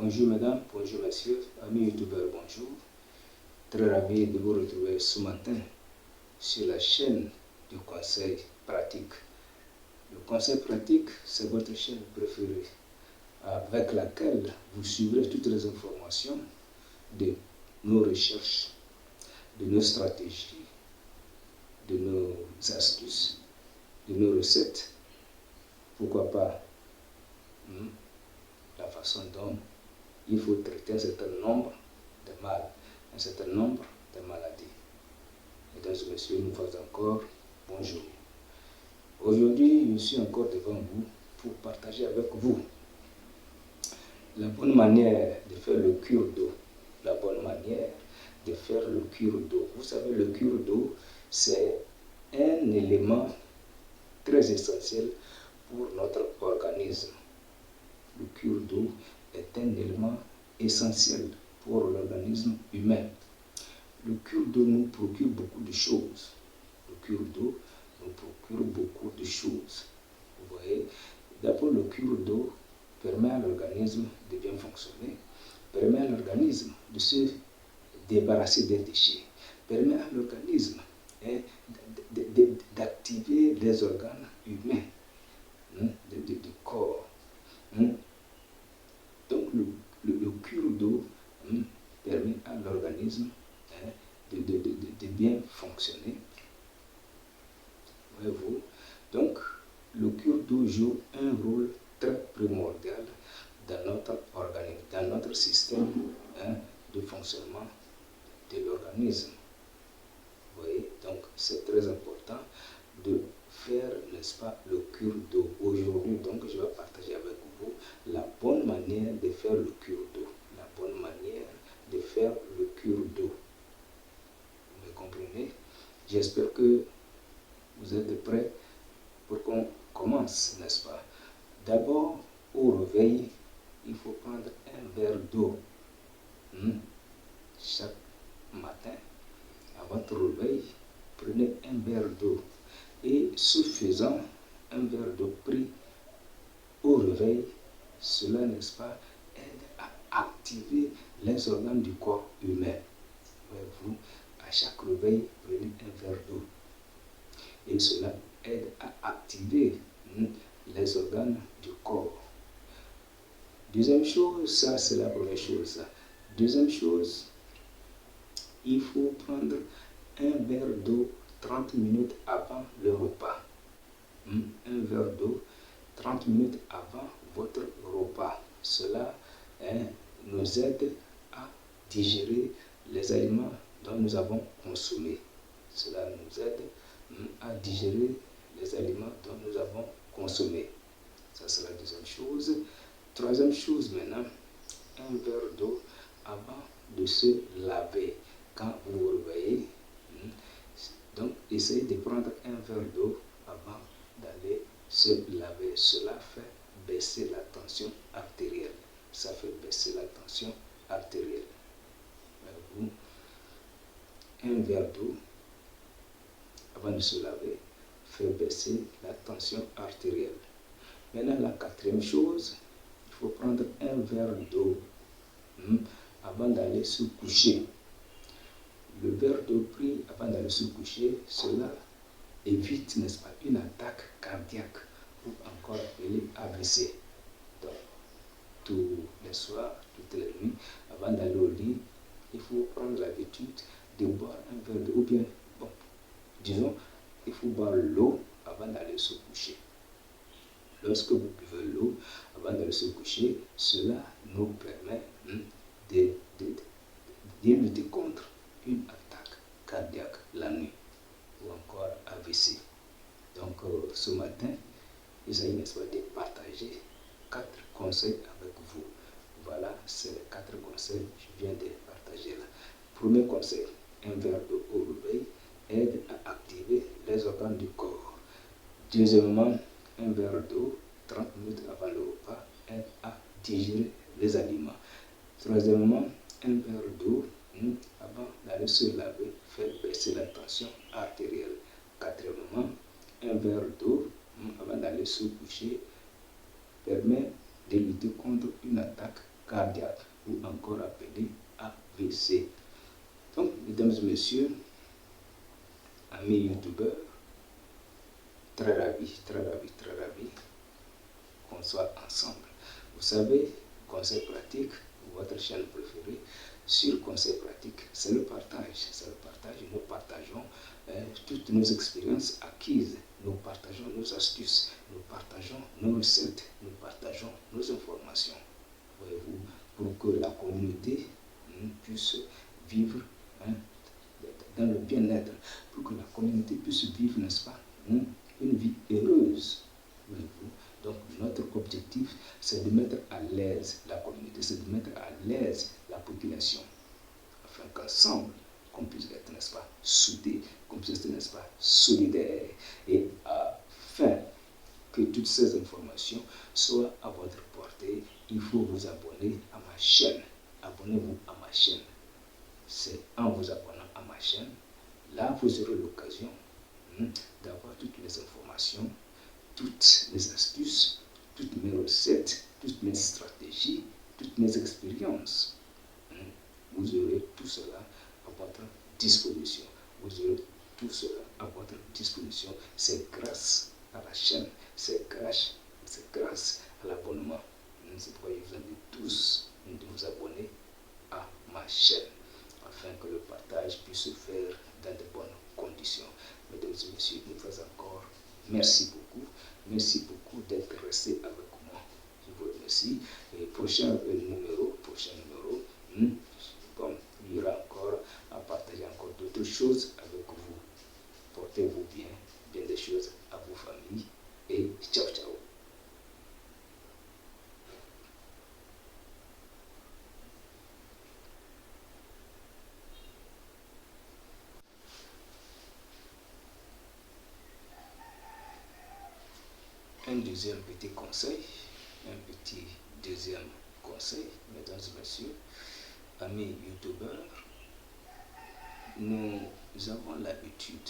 Bonjour mesdames, bonjour messieurs, amis youtubeurs, bonjour. Très ravi de vous retrouver ce matin sur la chaîne du conseil pratique. Le conseil pratique, c'est votre chaîne préférée avec laquelle vous suivrez toutes les informations de nos recherches, de nos stratégies, de nos astuces, de nos recettes. Pourquoi pas la façon dont il faut traiter un certain nombre de mal, un certain nombre de maladies. Mesdames et messieurs, une fois encore, bonjour. Aujourd'hui, je suis encore devant vous pour partager avec vous la bonne manière de faire le cure d'eau. La bonne manière de faire le cure d'eau. Vous savez, le cure d'eau, c'est un élément très essentiel pour notre organisme. Le cure d'eau est un élément essentiel pour l'organisme humain. Le cure d'eau nous procure beaucoup de choses. Le cure d'eau nous procure beaucoup de choses. Vous voyez, d'abord le cure d'eau permet à l'organisme de bien fonctionner, permet à l'organisme de se débarrasser des déchets, permet à l'organisme d'activer les organes humains du corps. Donc le cure d'eau permet à l'organisme de bien fonctionner. Voyez-vous? Donc le cure d'eau joue un rôle très primordial dans notre organisme, dans notre système de fonctionnement de l'organisme. Vous voyez? Donc c'est très important de faire, n'est-ce pas, le cure d'eau. Aujourd'hui, donc, je vais partager avec vous la bonne manière de faire le cure d'eau. La bonne manière de faire le cure d'eau. Vous me comprenez? J'espère que vous êtes prêts pour qu'on commence, n'est-ce pas? D'abord, au réveil, il faut prendre un verre d'eau. Chaque matin, à votre réveil, prenez un verre d'eau. Et ce faisant, un verre d'eau pris au réveil, cela, n'est-ce pas, aide à activer les organes du corps humain. Vous, à chaque réveil, prenez un verre d'eau. Et cela aide à activer les organes du corps. Deuxième chose, ça c'est la première chose. Deuxième chose, il faut prendre un verre d'eau 30 minutes avant le repas. Un verre d'eau 30 minutes avant votre repas. Cela nous aide à digérer les aliments dont nous avons consommé. Cela nous aide à digérer les aliments dont nous avons consommé. Ça c'est la deuxième chose. Troisième chose maintenant, un verre d'eau avant de se laver. Quand vous vous réveillez, donc essayez de prendre un verre d'eau avant d'aller se laver. Cela fait baisser la tension artérielle. Ça fait baisser la tension artérielle. Un verre d'eau avant de se laver fait baisser la tension artérielle. Maintenant, la quatrième chose, il faut prendre un verre d'eau avant d'aller se coucher. Le verre d'eau pris avant d'aller se coucher, cela évite, n'est-ce pas, une attaque cardiaque ou encore appelée AVC. Donc, tous les soirs, toutes les nuits, avant d'aller au lit, il faut prendre l'habitude de boire un verre d'eau, ou bien, bon, disons, il faut boire l'eau avant d'aller se coucher. Lorsque vous buvez l'eau avant d'aller se coucher, cela nous permet de lutter contre une attaque cardiaque la nuit ou encore AVC. Donc ce matin, il s'agit, n'est-ce pas, de partager 4 conseils avec vous. Voilà, c'est les 4 conseils que je viens de partager là. Premier conseil, un verre d'eau au réveil aide à activer les organes du corps. Deuxièmement, un verre d'eau 30 minutes avant le repas aide à digérer les aliments. Troisièmement, un verre d'eau avant d'aller se laver fait baisser la tension artérielle. Quatrièmement, un verre d'eau avant d'aller se coucher permet de lutter contre une attaque cardiaque. appelé AVC. Donc, mesdames et messieurs, amis youtubeurs, très ravi qu'on soit ensemble. Vous savez, Conseil Pratique, votre chaîne préférée, sur Conseil Pratique, c'est le partage. Nous partageons toutes nos expériences acquises, nous partageons nos astuces, nous partageons nos recettes, nous partageons nos informations. Voyez-vous, pour que la communauté puisse vivre dans le bien-être, pour que la communauté puisse vivre, n'est-ce pas, une vie heureuse. Voyez-vous. Donc notre objectif, c'est de mettre à l'aise la communauté, c'est de mettre à l'aise la population, afin qu'ensemble, qu'on puisse être, n'est-ce pas, soudés, qu'on puisse être, n'est-ce pas, solidaires, et afin que toutes ces informations soient à votre portée, il faut vous abonner à ma chaîne. Abonnez-vous à ma chaîne. C'est en vous abonnant à ma chaîne, là vous aurez l'occasion d'avoir toutes les informations, toutes les astuces, toutes mes recettes, toutes mes stratégies, toutes mes expériences. Vous aurez tout cela à votre disposition. Vous aurez tout cela à votre disposition. C'est grâce à la chaîne, c'est grâce à l'abonnement. C'est pourquoi je vous invite tous de vous abonner à ma chaîne, afin que le partage puisse se faire dans de bonnes conditions. Mesdames et messieurs, une fois encore, merci beaucoup d'être restés avec moi. Je vous remercie. Et prochain numéro, bon, il y aura encore à partager encore d'autres choses avec vous. Portez-vous bien des choses à vos familles, et ciao ciao. Un deuxième petit conseil, mesdames et messieurs, amis youtubeurs, nous avons l'habitude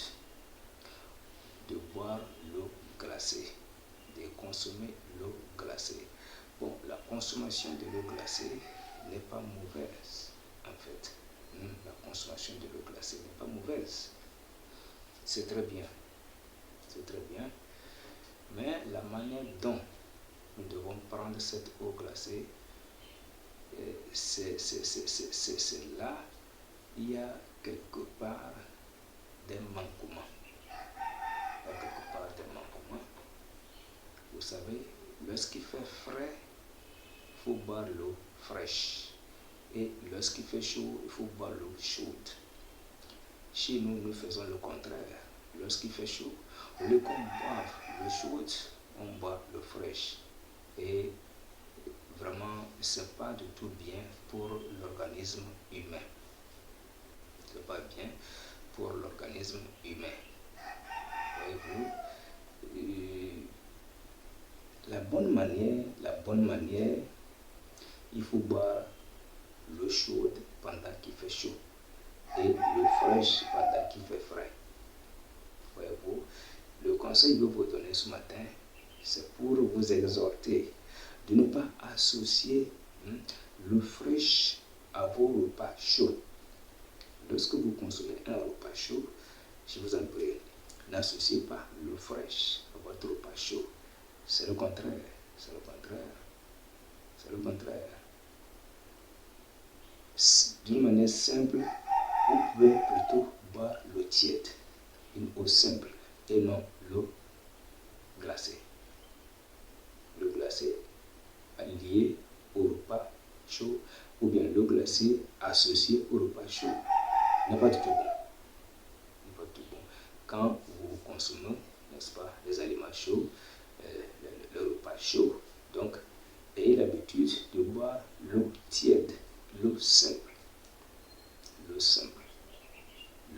de boire l'eau glacée, de consommer l'eau glacée. Bon, la consommation de l'eau glacée n'est pas mauvaise, en fait. La consommation de l'eau glacée n'est pas mauvaise. C'est très bien. Mais la manière dont nous devons prendre cette eau glacée, c'est là, il y a quelque part des manquements. Vous savez, lorsqu'il fait frais, il faut boire l'eau fraîche. Et lorsqu'il fait chaud, il faut boire l'eau chaude. Chez nous, nous faisons le contraire. Lorsqu'il fait chaud, au lieu qu'on boive l'eau chaude, on boit l'eau fraîche. Et vraiment, ce n'est pas du tout bien pour l'organisme humain. Ce n'est pas bien pour l'organisme humain. Voyez-vous, la bonne manière, il faut boire l'eau chaude pendant qu'il fait chaud et l'eau fraîche pendant qu'il fait frais. Voyez-vous, le conseil que je vais vous donner ce matin, c'est pour vous exhorter de ne pas associer l'eau fraîche à vos repas chauds. Lorsque vous consommez un repas chaud, je vous en prie, n'associez pas l'eau fraîche à votre repas chaud. C'est le contraire. D'une manière simple, vous pouvez plutôt boire l'eau tiède, une eau simple, et non l'eau glacée. L'eau glacée liée au repas chaud, ou bien l'eau glacée associée au repas chaud, n'est pas du tout bon. Quand vous consommez, n'est-ce pas, les aliments chauds, le repas chaud, donc ayez l'habitude de boire l'eau tiède, l'eau simple,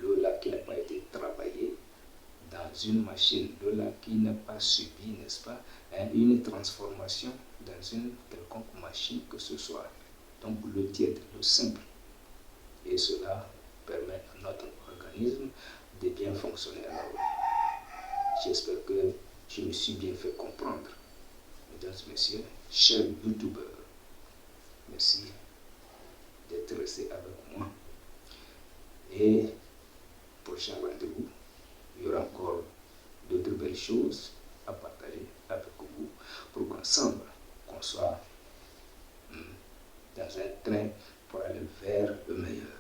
l'eau là qui n'a pas été travaillée dans une machine, l'eau là qui n'a pas subi, n'est-ce pas, une transformation dans une quelconque machine que ce soit. Donc l'eau tiède, l'eau simple. Et cela permet à notre organisme de bien fonctionner à la hauteur. J'espère que je me suis bien fait comprendre. Mesdames et messieurs, chers youtubeurs, merci d'être resté avec moi. Et prochain rendez-vous, il y aura encore d'autres belles choses à partager avec vous pour qu'ensemble, qu'on soit dans un train pour aller vers le meilleur.